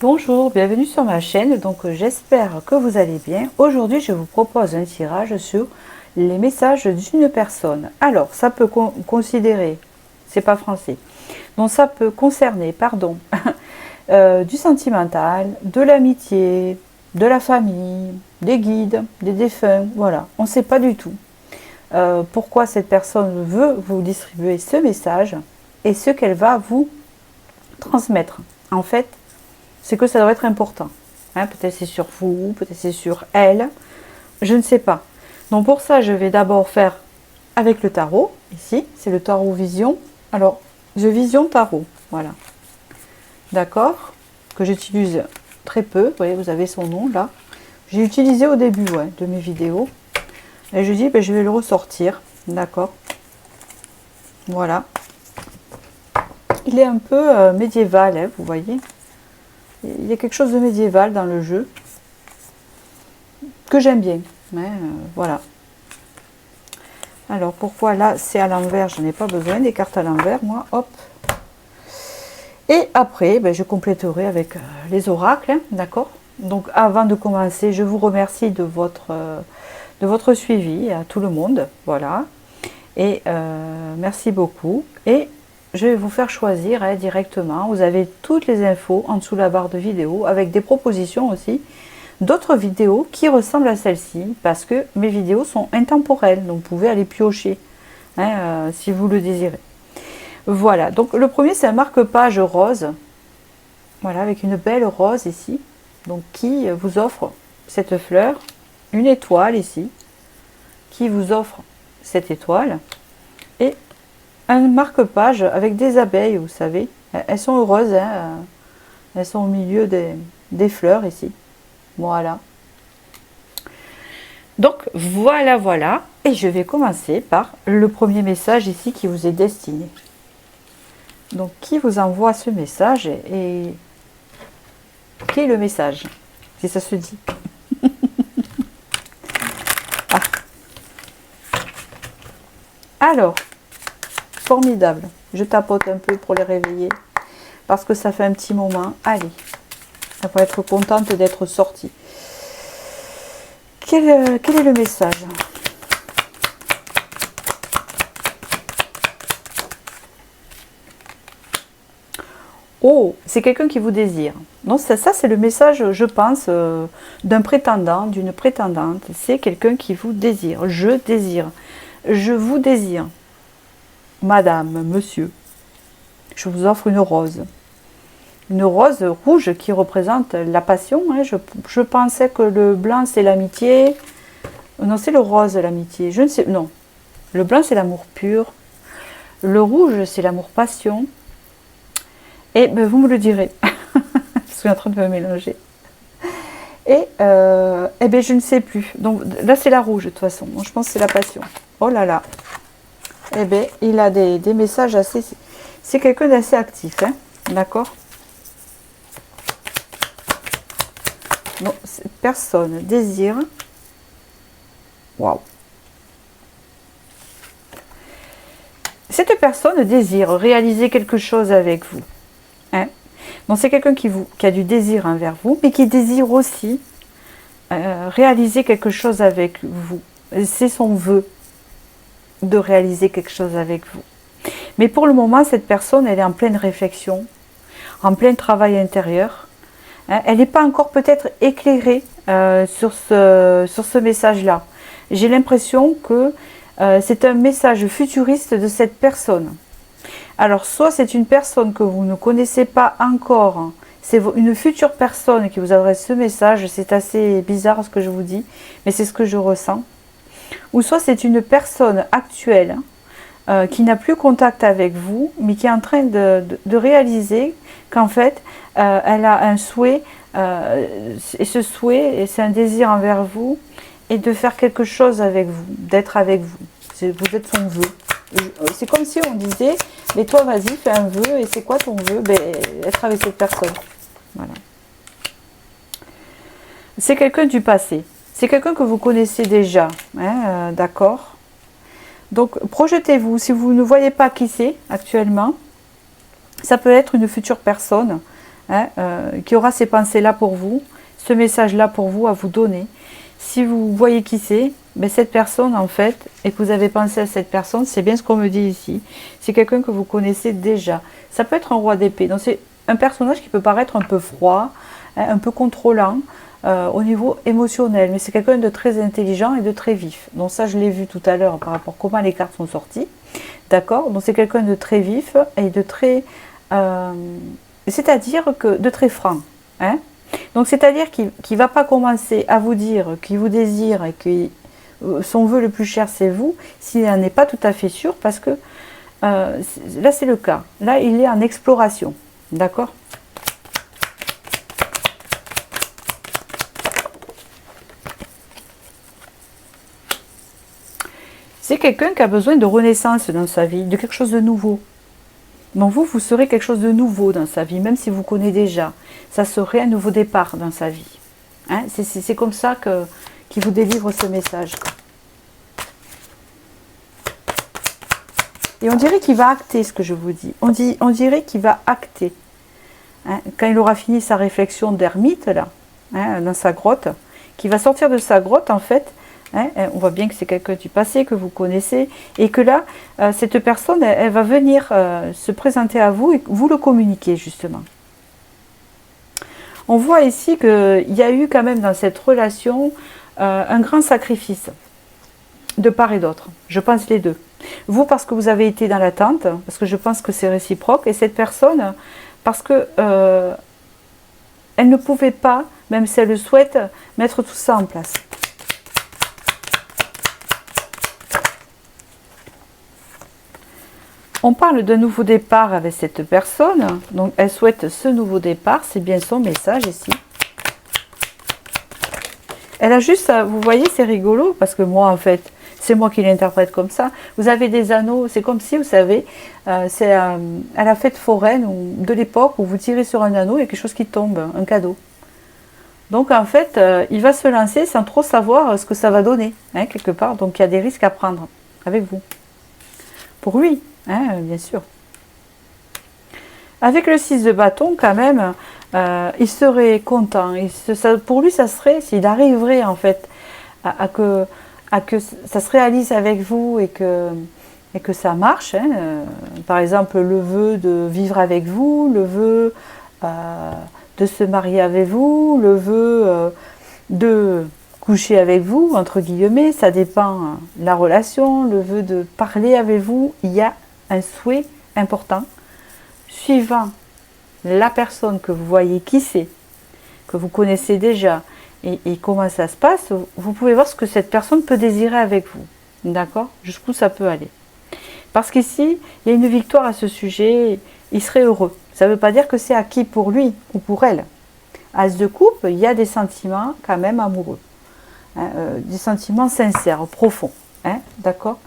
Bonjour, bienvenue sur ma chaîne, donc j'espère que vous allez bien. Aujourd'hui je vous propose un tirage sur les messages d'une personne. Alors ça peut considérer, c'est pas français, donc ça peut concerner, pardon, du sentimental, de l'amitié, de la famille, des guides, des défunts, voilà, on ne sait pas du tout pourquoi cette personne veut vous distribuer ce message et ce qu'elle va vous transmettre. En fait, c'est que ça doit être important. Hein, peut-être c'est sur vous, peut-être c'est sur elle, je ne sais pas. Donc pour ça, je vais d'abord faire avec le tarot. Ici, c'est le tarot vision. Alors, je vision tarot, voilà. D'accord? Que j'utilise très peu. Vous voyez, vous avez son nom là. J'ai utilisé au début de mes vidéos. Et je dis, ben, je vais le ressortir. D'accord? Voilà. Il est un peu médiéval, hein, vous voyez. Il y a quelque chose de médiéval dans le jeu que j'aime bien. Mais voilà. Alors pourquoi là c'est à l'envers? Je n'ai pas besoin des cartes à l'envers, moi. Hop. Et après, ben, je compléterai avec les oracles, hein, d'accord? Donc avant de commencer, je vous remercie de votre suivi à tout le monde. Voilà. Et merci beaucoup. Et je vais vous faire choisir directement. Vous avez toutes les infos en dessous de la barre de vidéo avec des propositions aussi d'autres vidéos qui ressemblent à celle-ci parce que mes vidéos sont intemporelles. Donc vous pouvez aller piocher si vous le désirez. Voilà. Donc le premier c'est un marque-page rose. Voilà, avec une belle rose ici. Donc qui vous offre cette fleur. Une étoile ici. Qui vous offre cette étoile. Et un marque-page avec des abeilles, vous savez. Elles sont heureuses, hein, elles sont au milieu des fleurs ici. Voilà. Donc voilà, voilà. Et je vais commencer par le premier message ici qui vous est destiné. Donc qui vous envoie ce message et qui est le message, si ça se dit. Ah. Alors, formidable. Je tapote un peu pour les réveiller parce que ça fait un petit moment. Allez, elle va être contente d'être sortie. Quel est le message? Oh, c'est quelqu'un qui vous désire. Non, ça c'est le message, je pense, d'un prétendant, d'une prétendante. C'est quelqu'un qui vous désire. Je désire. Je vous désire. Madame, monsieur, je vous offre une rose. Une rose rouge qui représente la passion. Hein. Je pensais que le blanc c'est l'amitié. Non, c'est le rose l'amitié. Je ne sais, non. Le blanc c'est l'amour pur. Le rouge c'est l'amour passion. Et ben, vous me le direz. Je suis en train de me mélanger. Et eh ben, je ne sais plus. Donc là c'est la rouge de toute façon. Donc, je pense que c'est la passion. Oh là là. Eh bien, il a des messages assez... C'est quelqu'un d'assez actif, hein, d'accord? Bon, cette personne désire... Waouh! Cette personne désire réaliser quelque chose avec vous. Hein? Donc, c'est quelqu'un qui a du désir envers vous, mais qui désire aussi réaliser quelque chose avec vous. C'est son vœu de réaliser quelque chose avec vous. Mais pour le moment, cette personne, elle est en pleine réflexion, en plein travail intérieur. Elle n'est pas encore peut-être éclairée sur ce message-là. J'ai l'impression que c'est un message futuriste de cette personne. Alors, soit c'est une personne que vous ne connaissez pas encore, c'est une future personne qui vous adresse ce message, c'est assez bizarre ce que je vous dis, mais c'est ce que je ressens. Ou soit c'est une personne actuelle qui n'a plus contact avec vous, mais qui est en train de réaliser qu'en fait, elle a un souhait, et ce souhait, c'est un désir envers vous, et de faire quelque chose avec vous, d'être avec vous. Vous êtes son vœu. C'est comme si on disait, mais toi vas-y, fais un vœu, et c'est quoi ton vœu? Ben, être avec cette personne. Voilà. C'est quelqu'un du passé. C'est quelqu'un que vous connaissez déjà, hein, d'accord? Donc, projetez-vous. Si vous ne voyez pas qui c'est actuellement, ça peut être une future personne hein, qui aura ces pensées-là pour vous, ce message-là pour vous à vous donner. Si vous voyez qui c'est, ben cette personne en fait, et que vous avez pensé à cette personne, c'est bien ce qu'on me dit ici. C'est quelqu'un que vous connaissez déjà. Ça peut être un roi d'épée. Donc c'est un personnage qui peut paraître un peu froid, hein, un peu contrôlant au niveau émotionnel. Mais c'est quelqu'un de très intelligent et de très vif. Donc ça, je l'ai vu tout à l'heure par rapport à comment les cartes sont sorties. D'accord? Donc c'est quelqu'un de très vif et de très... c'est-à-dire que de très franc. Hein? Donc c'est-à-dire qu'il ne va pas commencer à vous dire qu'il vous désire et que son vœu le plus cher c'est vous, s'il n'en est pas tout à fait sûr, parce que là c'est le cas. Là il est en exploration. D'accord? C'est quelqu'un qui a besoin de renaissance dans sa vie, de quelque chose de nouveau. Donc vous, vous serez quelque chose de nouveau dans sa vie, même si vous connaissez déjà. Ça serait un nouveau départ dans sa vie. Hein, c'est comme ça qu'il vous délivre ce message. Et on dirait qu'il va acter ce que je vous dis. On dirait qu'il va acter. Hein, quand il aura fini sa réflexion d'ermite, là, hein, dans sa grotte, qu'il va sortir de sa grotte, en fait. Hein, on voit bien que c'est quelqu'un du passé que vous connaissez et que là, cette personne, elle va venir se présenter à vous et vous le communiquer justement. On voit ici qu'il y a eu quand même dans cette relation un grand sacrifice de part et d'autre. Je pense les deux. Vous parce que vous avez été dans l'attente, parce que je pense que c'est réciproque, et cette personne parce que elle ne pouvait pas, même si elle le souhaite, mettre tout ça en place. On parle d'un nouveau départ avec cette personne, donc elle souhaite ce nouveau départ, c'est bien son message ici. Elle a juste, vous voyez, c'est rigolo, parce que moi en fait, c'est moi qui l'interprète comme ça. Vous avez des anneaux, c'est comme si, vous savez, c'est à la fête foraine ou de l'époque où vous tirez sur un anneau, il y a quelque chose qui tombe, un cadeau. Donc en fait, il va se lancer sans trop savoir ce que ça va donner, hein, quelque part. Donc il y a des risques à prendre avec vous. Pour lui. Hein, bien sûr. Avec le 6 de bâton, quand même, il serait content. Pour lui, ça serait, s'il arriverait en fait à que ça se réalise avec vous et que ça marche. Hein, par exemple, le vœu de vivre avec vous, le vœu de se marier avec vous, le vœu de coucher avec vous, entre guillemets, ça dépend de la relation, le vœu de parler avec vous, il y a un souhait important, suivant la personne que vous voyez qui c'est, que vous connaissez déjà, et comment ça se passe, vous pouvez voir ce que cette personne peut désirer avec vous. D'accord? Jusqu'où ça peut aller. Parce qu'ici, il y a une victoire à ce sujet, il serait heureux. Ça ne veut pas dire que c'est acquis pour lui ou pour elle. As de coupe, il y a des sentiments quand même amoureux. Hein, des sentiments sincères, profonds. Hein, d'accord?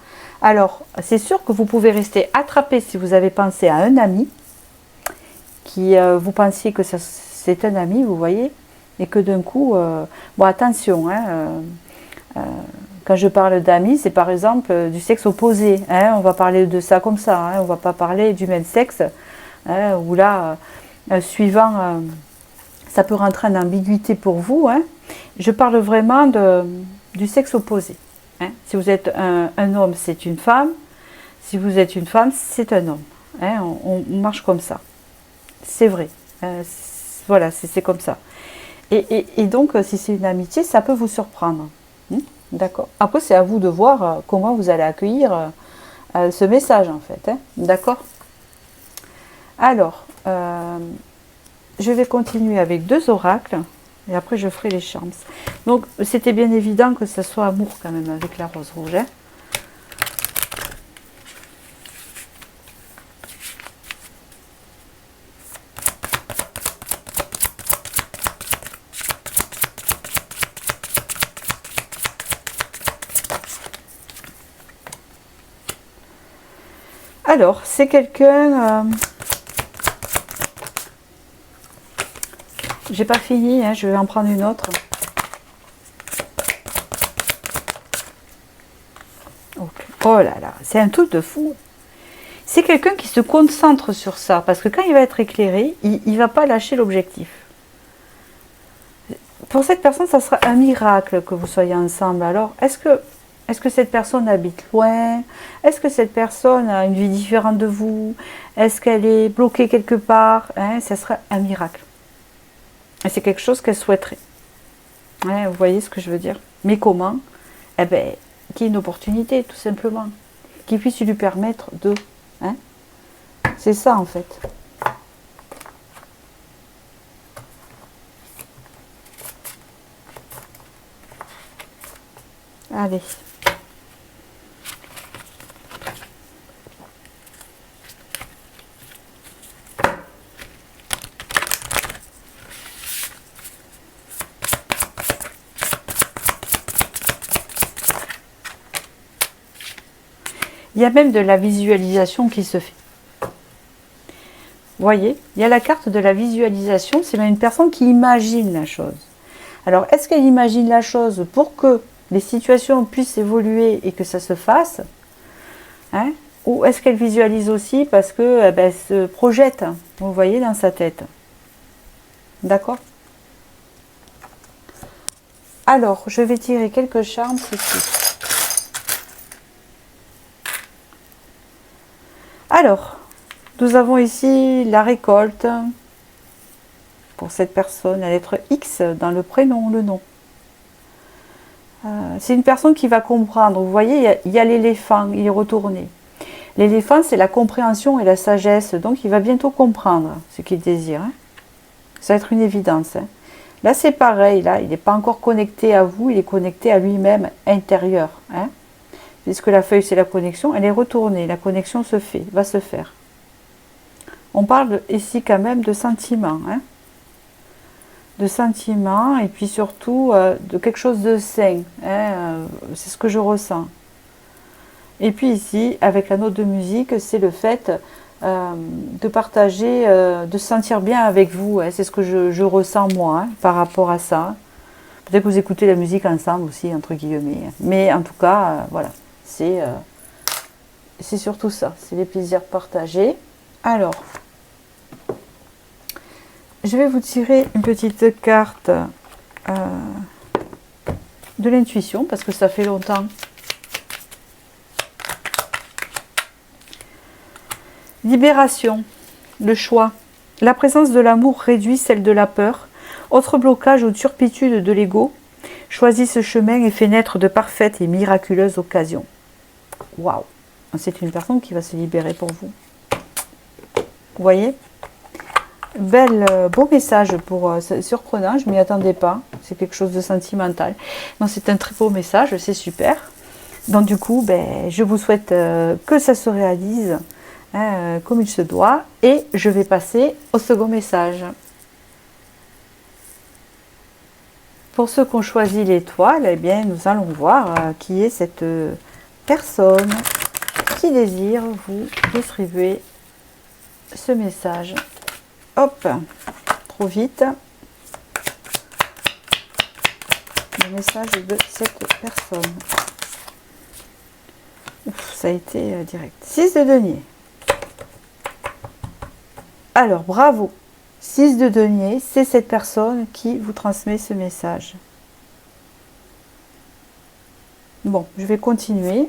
Alors, c'est sûr que vous pouvez rester attrapé si vous avez pensé à un ami, qui vous pensiez que c'est un ami, vous voyez, et que d'un coup, bon attention, hein, quand je parle d'amis, c'est par exemple du sexe opposé, hein, on va parler de ça comme ça, hein, on ne va pas parler du même sexe, hein, où là, suivant, ça peut rentrer en ambiguïté pour vous, hein. Je parle vraiment du sexe opposé. Hein. Si vous êtes un homme, c'est une femme. Si vous êtes une femme, c'est un homme. Hein. On marche comme ça. C'est vrai. Voilà, c'est comme ça. Et donc, si c'est une amitié, ça peut vous surprendre. D'accord. Après, c'est à vous de voir comment vous allez accueillir ce message, en fait. Hein. D'accord. Alors, je vais continuer avec 2 oracles. Et après, je ferai les charms. Donc, c'était bien évident que ça soit amour quand même avec la rose rouge. Hein. Alors, c'est quelqu'un... J'ai pas fini, hein, je vais en prendre une autre. Okay. Oh là là, c'est un truc de fou. C'est quelqu'un qui se concentre sur ça, parce que quand il va être éclairé, il ne va pas lâcher l'objectif. Pour cette personne, ça sera un miracle que vous soyez ensemble. Alors, est-ce que cette personne habite loin? Est-ce que cette personne a une vie différente de vous? Est-ce qu'elle est bloquée quelque part? Ça serait un miracle. Et c'est quelque chose qu'elle souhaiterait. Vous voyez ce que je veux dire? Mais comment? Eh bien, qu'il y ait une opportunité, tout simplement. Qui puisse lui permettre de... C'est ça, en fait. Allez. Il y a même de la visualisation qui se fait. Vous voyez, il y a la carte de la visualisation, c'est même une personne qui imagine la chose. Alors, est-ce qu'elle imagine la chose pour que les situations puissent évoluer et que ça se fasse, ou est-ce qu'elle visualise aussi parce que elle se projette, vous voyez, dans sa tête? D'accord? Alors, je vais tirer quelques charmes, c'est tout. Alors, nous avons ici la récolte pour cette personne, la lettre X dans le prénom, le nom. C'est une personne qui va comprendre. Vous voyez, il y a l'éléphant, il est retourné. L'éléphant, c'est la compréhension et la sagesse, donc il va bientôt comprendre ce qu'il désire. Ça va être une évidence. Là, c'est pareil, là, il n'est pas encore connecté à vous, il est connecté à lui-même intérieur. Puisque la feuille, c'est la connexion, elle est retournée, la connexion se fait, va se faire. On parle ici quand même de sentiments. De sentiments et puis surtout de quelque chose de sain. C'est ce que je ressens. Et puis ici, avec la note de musique, c'est le fait de partager, de se sentir bien avec vous. C'est ce que je ressens moi par rapport à ça. Peut-être que vous écoutez la musique ensemble aussi, entre guillemets. Mais en tout cas, voilà. C'est surtout ça. C'est les plaisirs partagés. Alors, je vais vous tirer une petite carte de l'intuition, parce que ça fait longtemps. Libération, le choix. La présence de l'amour réduit celle de la peur. Autre blocage ou turpitude de l'ego. Choisis ce chemin et fais naître de parfaites et miraculeuses occasions. Waouh! C'est une personne qui va se libérer pour vous. Vous voyez? Beau message, c'est surprenant, je ne m'y attendais pas. C'est quelque chose de sentimental. Donc c'est un très beau message, c'est super. Donc du coup, je vous souhaite que ça se réalise comme il se doit. Et je vais passer au second message. Pour ceux qui ont choisi l'étoile, eh bien, nous allons voir qui est cette personne qui désire vous distribuer ce message. Hop, trop vite. Le message de cette personne. Ouf, ça a été direct. 6 de denier. Alors, bravo. 6 de denier, c'est cette personne qui vous transmet ce message. Bon, je vais continuer.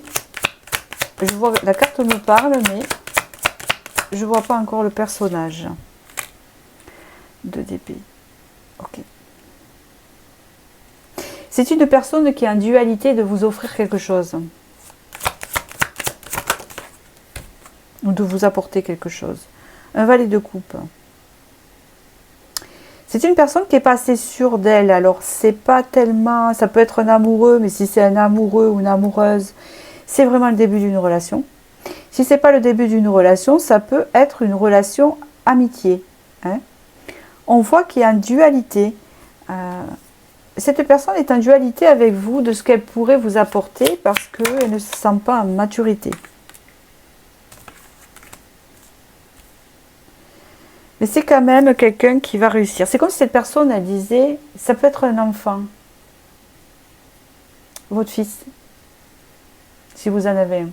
Je vois, la carte me parle, mais je ne vois pas encore le personnage. 2 d'épée. Ok. C'est une personne qui est en dualité de vous offrir quelque chose. Ou de vous apporter quelque chose. Un valet de coupe. C'est une personne qui n'est pas assez sûre d'elle. Alors, c'est pas tellement... Ça peut être un amoureux, mais si c'est un amoureux ou une amoureuse, c'est vraiment le début d'une relation. Si ce n'est pas le début d'une relation, ça peut être une relation amitié. On voit qu'il y a une dualité. Cette personne est en dualité avec vous de ce qu'elle pourrait vous apporter parce qu'elle ne se sent pas en maturité. Mais c'est quand même quelqu'un qui va réussir. C'est comme si cette personne, elle disait, ça peut être un enfant. Votre fils. Si vous en avez un.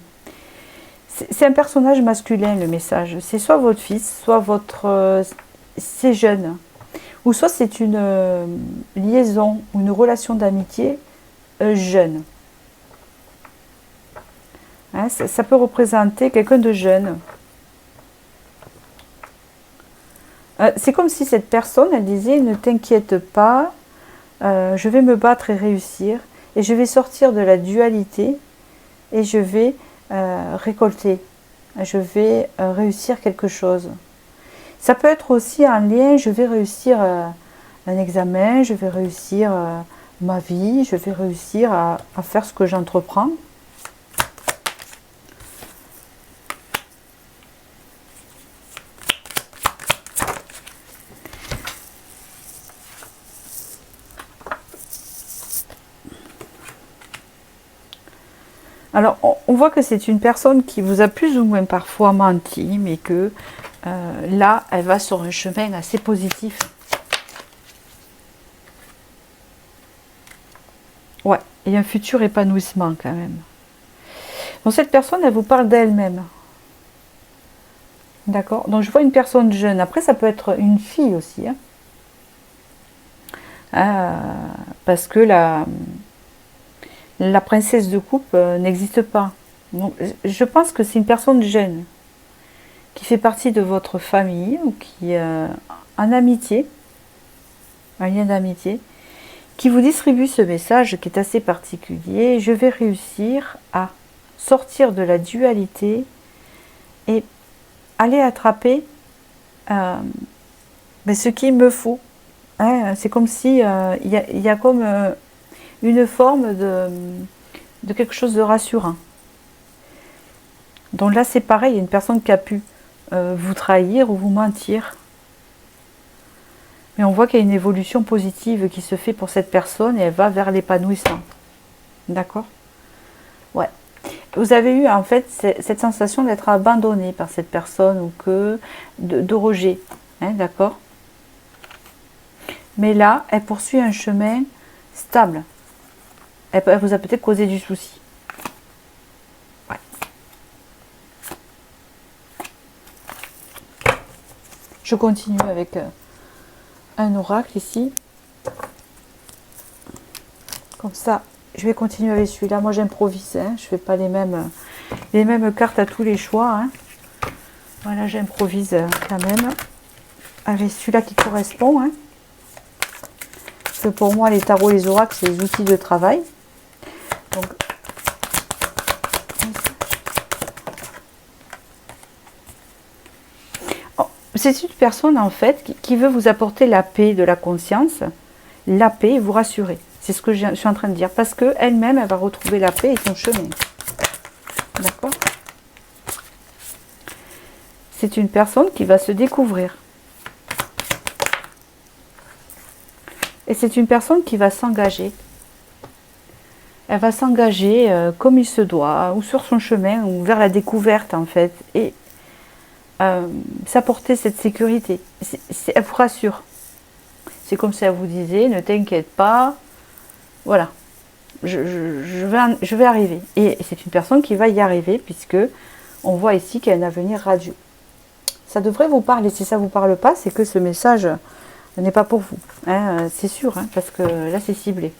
C'est un personnage masculin, le message. C'est soit votre fils, soit votre... c'est jeune. Ou soit c'est une liaison ou une relation d'amitié jeune. Hein, ça peut représenter quelqu'un de jeune. C'est comme si cette personne, elle disait, ne t'inquiète pas, je vais me battre et réussir, et je vais sortir de la dualité, et je vais récolter, je vais réussir quelque chose. Ça peut être aussi un lien, je vais réussir un examen, je vais réussir ma vie, je vais réussir à faire ce que j'entreprends. Alors, on voit que c'est une personne qui vous a plus ou moins parfois menti, mais que là, elle va sur un chemin assez positif. Ouais, il y a un futur épanouissement quand même. Donc cette personne, elle vous parle d'elle-même. D'accord? Donc je vois une personne jeune. Après, ça peut être une fille aussi. Hein. Parce que la princesse de coupe n'existe pas. Donc, je pense que c'est une personne jeune qui fait partie de votre famille ou qui est en amitié, un lien d'amitié, qui vous distribue ce message qui est assez particulier. Je vais réussir à sortir de la dualité et aller attraper ce qu'il me faut. Hein, c'est comme si il y a comme une forme de quelque chose de rassurant. Donc là, c'est pareil, il y a une personne qui a pu vous trahir ou vous mentir. Mais on voit qu'il y a une évolution positive qui se fait pour cette personne et elle va vers l'épanouissement. D'accord? Ouais. Vous avez eu en fait cette sensation d'être abandonné par cette personne ou que de rejet. Hein, d'accord? Mais là, elle poursuit un chemin stable. Elle vous a peut-être causé du souci. Ouais. Je continue avec un oracle ici. Comme ça, je vais continuer avec celui-là. Moi, j'improvise. Hein. Je ne fais pas les mêmes cartes à tous les choix. Hein. Voilà, j'improvise quand même. Avec celui-là qui correspond. Hein. Parce que pour moi, les tarots et les oracles, c'est des outils de travail. Donc, c'est une personne en fait qui veut vous apporter la paix de la conscience, la paix et vous rassurer. C'est ce que je suis en train de dire. Parce qu'elle-même, elle va retrouver la paix et son chemin. D'accord? C'est une personne qui va se découvrir. Et c'est une personne qui va s'engager. Elle va s'engager comme il se doit, ou sur son chemin, ou vers la découverte en fait. Et s'apporter cette sécurité. Elle vous rassure. C'est comme si elle vous disait, ne t'inquiète pas, voilà, je vais arriver. Et c'est une personne qui va y arriver, puisque on voit ici qu'il y a un avenir radieux. Ça devrait vous parler. Si ça ne vous parle pas, c'est que ce message n'est pas pour vous. Hein, c'est sûr, hein, parce que là, c'est ciblé.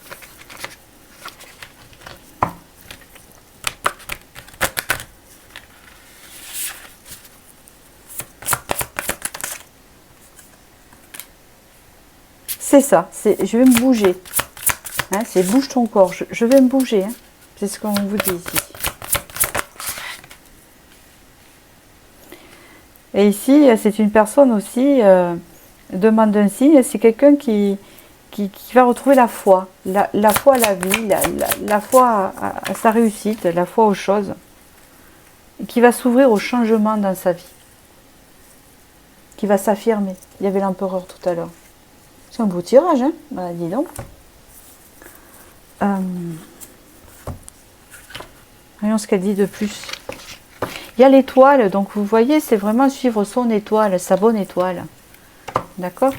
C'est ça, je vais me bouger. Hein, c'est bouge ton corps, je vais me bouger. Hein. C'est ce qu'on vous dit ici. Et ici, c'est une personne aussi, demande un signe, c'est quelqu'un qui va retrouver la foi. La foi à la vie, la foi à sa réussite, la foi aux choses. Et qui va s'ouvrir au changement dans sa vie. Qui va s'affirmer. Il y avait l'empereur tout à l'heure. C'est un beau tirage, hein? Bah, dis donc. Voyons ce qu'elle dit de plus. Il y a l'étoile, donc vous voyez, c'est vraiment suivre son étoile, sa bonne étoile. D'accord?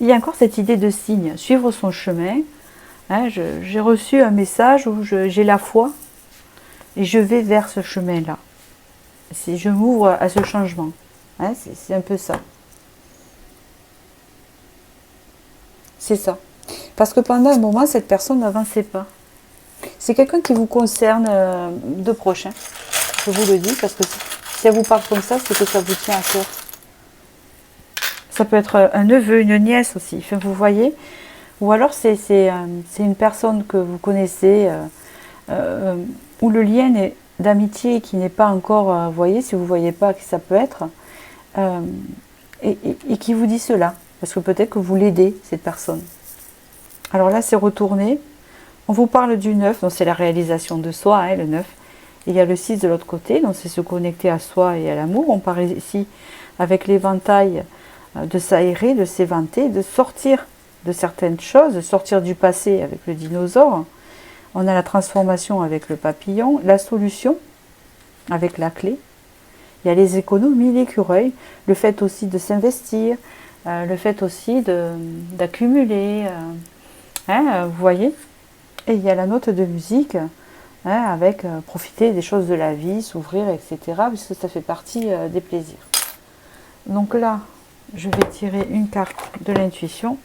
qu'il y a encore cette idée de signe, suivre son chemin. Hein, j'ai reçu un message où j'ai la foi et je vais vers ce chemin-là. Je m'ouvre à ce changement. Hein, c'est un peu ça. C'est ça. Parce que pendant un moment, cette personne n'avançait pas. C'est quelqu'un qui vous concerne de proche. Hein. Je vous le dis, parce que si elle vous parle comme ça, c'est que ça vous tient à cœur. Ça peut être un neveu, une nièce aussi. Enfin, vous voyez. Ou alors c'est une personne que vous connaissez, où le lien d'amitié qui n'est pas encore, vous voyez, si vous ne voyez pas qui ça peut être, et qui vous dit cela. Parce que peut-être que vous l'aidez, cette personne. Alors là, c'est retourné. On vous parle du 9, donc c'est la réalisation de soi, hein, le 9. Il y a le 6 de l'autre côté, donc c'est se connecter à soi et à l'amour. On parle ici avec l'éventail de s'aérer, de s'éventer, de sortir de certaines choses, de sortir du passé avec le dinosaure. On a la transformation avec le papillon, la solution avec la clé. Il y a les économies, l'écureuil, le fait aussi de s'investir, le fait aussi d'accumuler, vous voyez. Et il y a la note de musique, avec profiter des choses de la vie, s'ouvrir, etc., puisque ça fait partie des plaisirs. Donc là, je vais tirer une carte de l'intuition.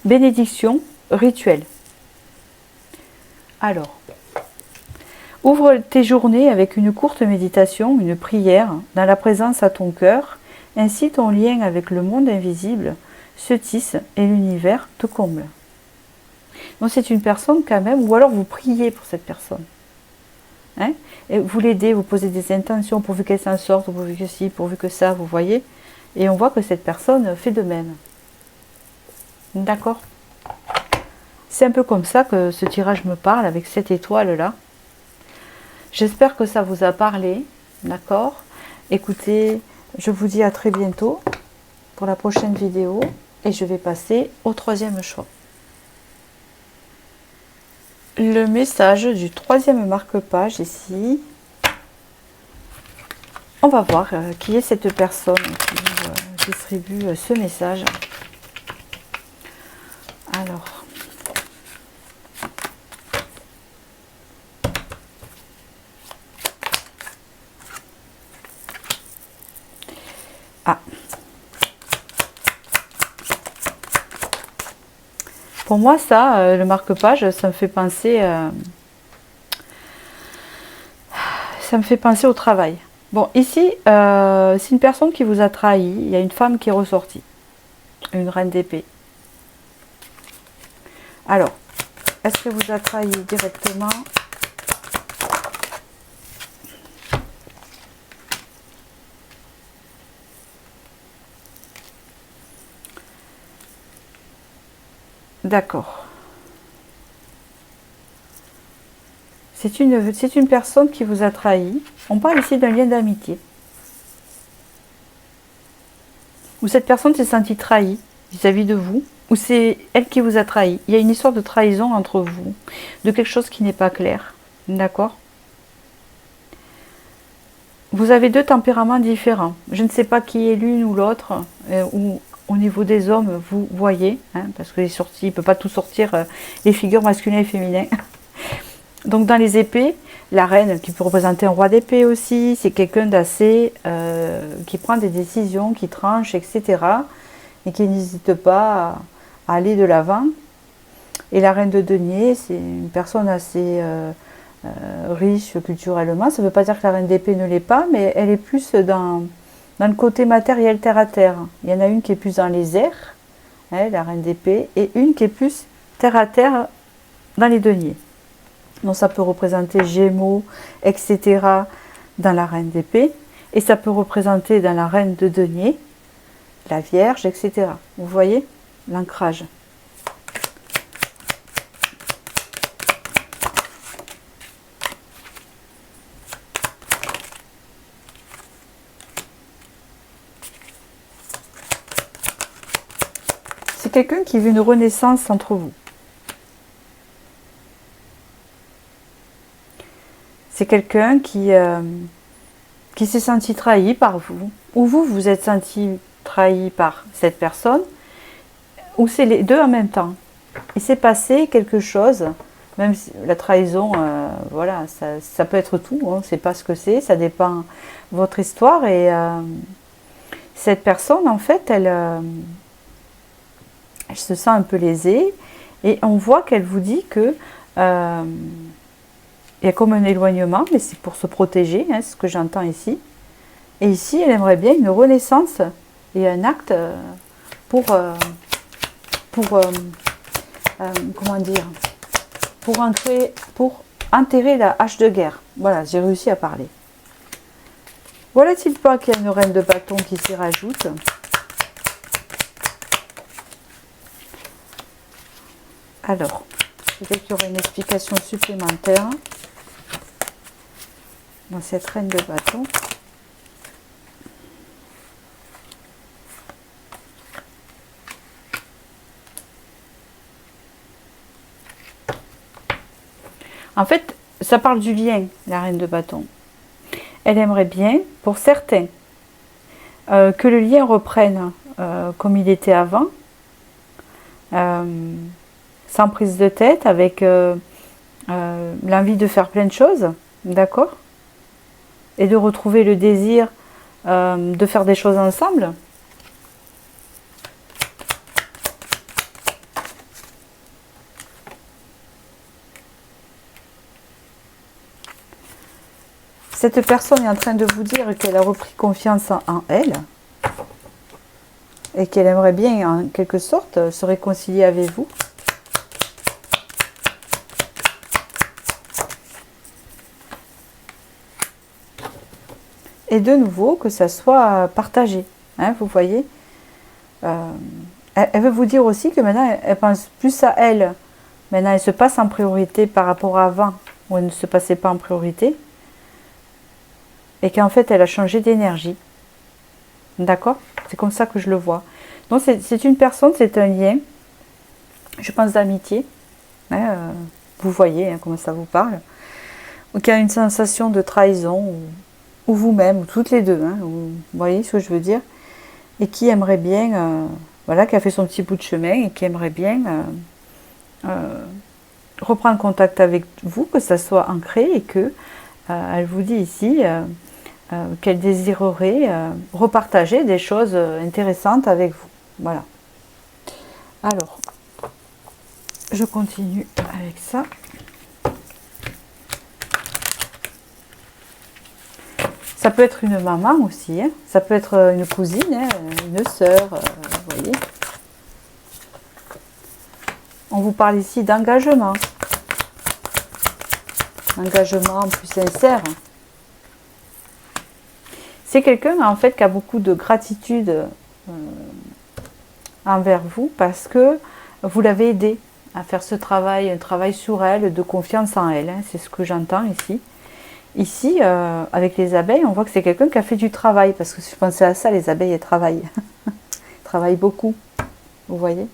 Bénédiction, rituel. Alors, ouvre tes journées avec une courte méditation, une prière, dans la présence à ton cœur. Ainsi, ton lien avec le monde invisible se tisse et l'univers te comble. Donc, c'est une personne quand même, ou alors vous priez pour cette personne. Hein, et vous l'aidez, vous posez des intentions pourvu qu'elle s'en sorte, pourvu que ci, pourvu que ça, vous voyez. Et on voit que cette personne fait de même. D'accord? C'est un peu comme ça que ce tirage me parle, avec cette étoile-là. J'espère que ça vous a parlé, d'accord? Écoutez, je vous dis à très bientôt pour la prochaine vidéo et je vais passer au troisième choix. Le message du troisième marque-page ici. On va voir qui est cette personne qui vous distribue ce message. Alors... Ah. Pour moi, ça, le marque-page, ça me fait penser au travail. Bon, ici, c'est une personne qui vous a trahi. Il y a une femme qui est ressortie. Une reine d'épée. Alors, est-ce qu'elle vous a trahi directement ? D'accord. C'est une personne qui vous a trahi. On parle ici d'un lien d'amitié. Ou cette personne s'est sentie trahie vis-à-vis de vous. Ou c'est elle qui vous a trahi. Il y a une histoire de trahison entre vous. De quelque chose qui n'est pas clair. D'accord ? Vous avez deux tempéraments différents. Je ne sais pas qui est l'une ou l'autre. Ou au niveau des hommes, vous voyez. Hein, parce qu'il ne peut pas tout sortir les figures masculines et féminines. Donc dans les épées, la reine qui peut représenter un roi d'épée aussi, c'est quelqu'un d'assez qui prend des décisions, qui tranche, etc. Et qui n'hésite pas à aller de l'avant. Et la reine de denier, c'est une personne assez riche culturellement. Ça ne veut pas dire que la reine d'épée ne l'est pas, mais elle est plus dans le côté matériel terre à terre. Il y en a une qui est plus dans les airs, hein, la reine d'épée, et une qui est plus terre à terre dans les deniers. Donc ça peut représenter Gémeaux, etc. dans la reine d'épée. Et ça peut représenter dans la reine de denier, la Vierge, etc. Vous voyez l'ancrage. C'est quelqu'un qui veut une renaissance entre vous. C'est quelqu'un qui qui s'est senti trahi par vous, ou vous vous êtes senti trahi par cette personne, ou c'est les deux en même temps. Il s'est passé quelque chose, même si la trahison, voilà, ça peut être tout, on ne sait pas ce que c'est, ça dépend de votre histoire. Et cette personne, en fait, elle se sent un peu lésée, et on voit qu'elle vous dit que il y a comme un éloignement, mais c'est pour se protéger, hein, c'est ce que j'entends ici. Et ici, elle aimerait bien une renaissance et un acte pour comment dire, pour enterrer la hache de guerre. Voilà, j'ai réussi à parler. Voilà-t-il pas qu'il y a une reine de bâton qui s'y rajoute? Alors, peut-être qu'il y aurait une explication supplémentaire dans cette reine de bâton. En fait, ça parle du lien, la reine de bâton. Elle aimerait bien, pour certains, que le lien reprenne comme il était avant, sans prise de tête, avec l'envie de faire plein de choses, d'accord? Et de retrouver le désir de faire des choses ensemble. Cette personne est en train de vous dire qu'elle a repris confiance en elle et qu'elle aimerait bien, en quelque sorte, se réconcilier avec vous. Et de nouveau, que ça soit partagé. Hein, vous voyez, elle veut vous dire aussi que maintenant, elle pense plus à elle. Maintenant, elle se passe en priorité par rapport à avant, où elle ne se passait pas en priorité. Et qu'en fait, elle a changé d'énergie. D'accord? C'est comme ça que je le vois. Donc, c'est une personne, c'est un lien, je pense, d'amitié. Hein, vous voyez comment ça vous parle. Ou qui a une sensation de trahison, ou vous-même, ou toutes les deux. Hein, vous voyez ce que je veux dire? Et qui aimerait bien, voilà, qui a fait son petit bout de chemin et qui aimerait bien reprendre contact avec vous, que ça soit ancré et que elle vous dit ici qu'elle désirerait repartager des choses intéressantes avec vous. Voilà. Alors, je continue avec ça. Ça peut être une maman aussi, hein. Ça peut être une cousine, hein, une sœur, vous voyez. On vous parle ici d'engagement. Engagement plus sincère. C'est quelqu'un en fait qui a beaucoup de gratitude envers vous parce que vous l'avez aidé à faire ce travail, un travail sur elle, de confiance en elle. Hein, c'est ce que j'entends ici. Ici, avec les abeilles, on voit que c'est quelqu'un qui a fait du travail parce que si je pensais à ça, les abeilles elles travaillent. Elles travaillent beaucoup. Vous voyez.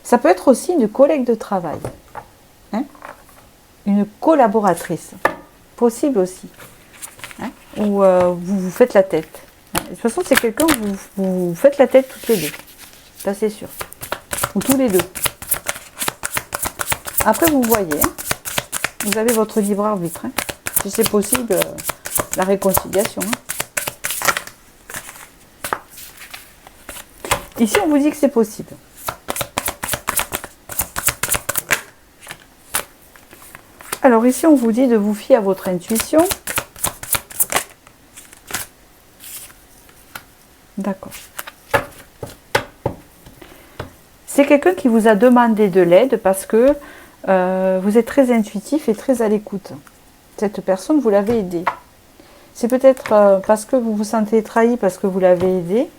Ça peut être aussi une collègue de travail. Hein, une collaboratrice. Possible aussi. Hein, ou vous vous faites la tête. De toute façon, c'est quelqu'un où vous faites la tête toutes les deux. Ça, c'est sûr. Ou tous les deux. Après, vous voyez. Hein, vous avez votre libre arbitre. Hein, si c'est possible, la réconciliation. Hein. Ici, on vous dit que c'est possible. Alors ici, on vous dit de vous fier à votre intuition. D'accord. C'est quelqu'un qui vous a demandé de l'aide parce que vous êtes très intuitif et très à l'écoute. Cette personne, vous l'avez aidé. C'est peut-être parce que vous vous sentez trahi, parce que vous l'avez aidé,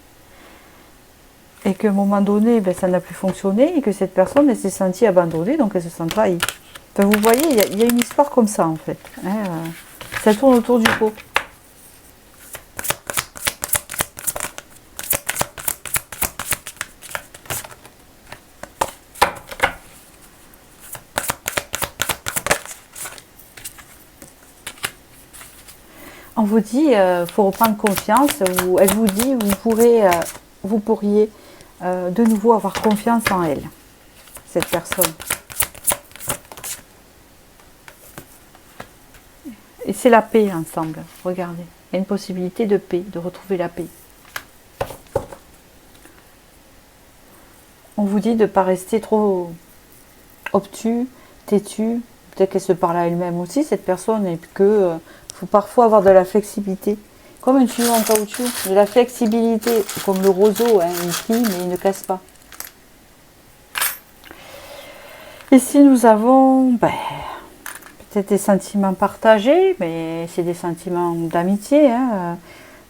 et qu'à un moment donné, ben, ça n'a plus fonctionné, et que cette personne elle s'est sentie abandonnée, donc elle se sent trahie. Enfin, vous voyez, il y a une histoire comme ça en fait. Hein, ça tourne autour du pot. On vous dit, faut reprendre confiance, ou elle vous dit, vous pourriez de nouveau avoir confiance en elle, cette personne. Et c'est la paix ensemble, regardez. Il y a une possibilité de paix, de retrouver la paix. On vous dit de ne pas rester trop obtus, têtu. Peut-être qu'elle se parle à elle-même aussi, cette personne, et que faut parfois avoir de la flexibilité. Comme un tuyau en caoutchouc, de la flexibilité, comme le roseau, hein, il plie mais il ne casse pas. Ici nous avons peut-être des sentiments partagés, mais c'est des sentiments d'amitié, hein,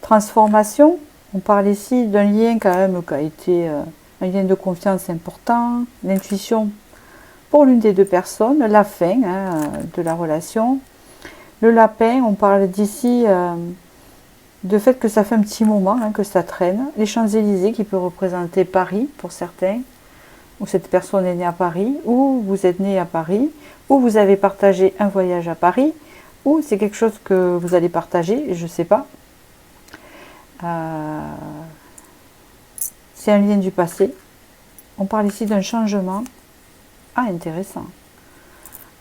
transformation. On parle ici d'un lien quand même qui a été un lien de confiance important, l'intuition pour l'une des deux personnes, la fin de la relation. Le lapin, on parle d'ici de fait que ça fait un petit moment que ça traîne. Les Champs-Élysées qui peut représenter Paris pour certains, ou cette personne est née à Paris, ou vous êtes né à Paris, ou vous avez partagé un voyage à Paris, ou c'est quelque chose que vous allez partager, je ne sais pas. C'est un lien du passé. On parle ici d'un changement. Ah, intéressant.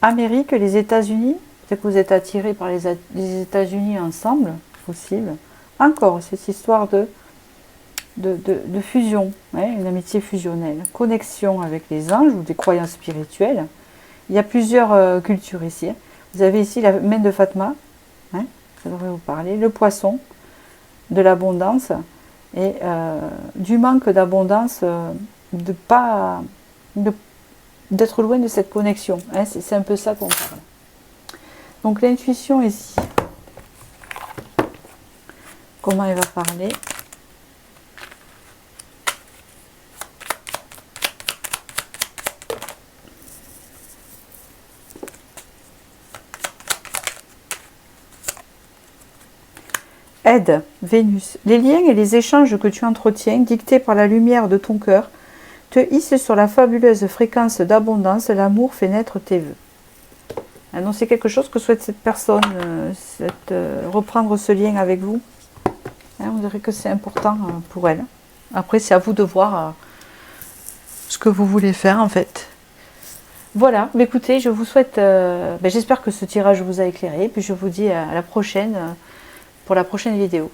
Amérique, les États-Unis, peut-être que vous êtes attirés par les États-Unis ensemble, possible. Encore cette histoire de fusion, hein, une amitié fusionnelle, connexion avec les anges ou des croyances spirituelles. Il y a plusieurs cultures ici. Vous avez ici la main de Fatma, hein, ça devrait vous parler, le poisson, de l'abondance et du manque d'abondance, d'être loin de cette connexion. Hein, c'est un peu ça qu'on parle. Donc l'intuition ici, comment elle va parler? Aide, Vénus. Les liens et les échanges que tu entretiens, dictés par la lumière de ton cœur, te hissent sur la fabuleuse fréquence d'abondance. L'amour fait naître tes vœux. Donc c'est quelque chose que souhaite cette personne, reprendre ce lien avec vous. On dirait que c'est important pour elle. Après, c'est à vous de voir ce que vous voulez faire en fait. Voilà, mais écoutez, je vous souhaite, j'espère que ce tirage vous a éclairé, puis je vous dis à la prochaine, pour la prochaine vidéo.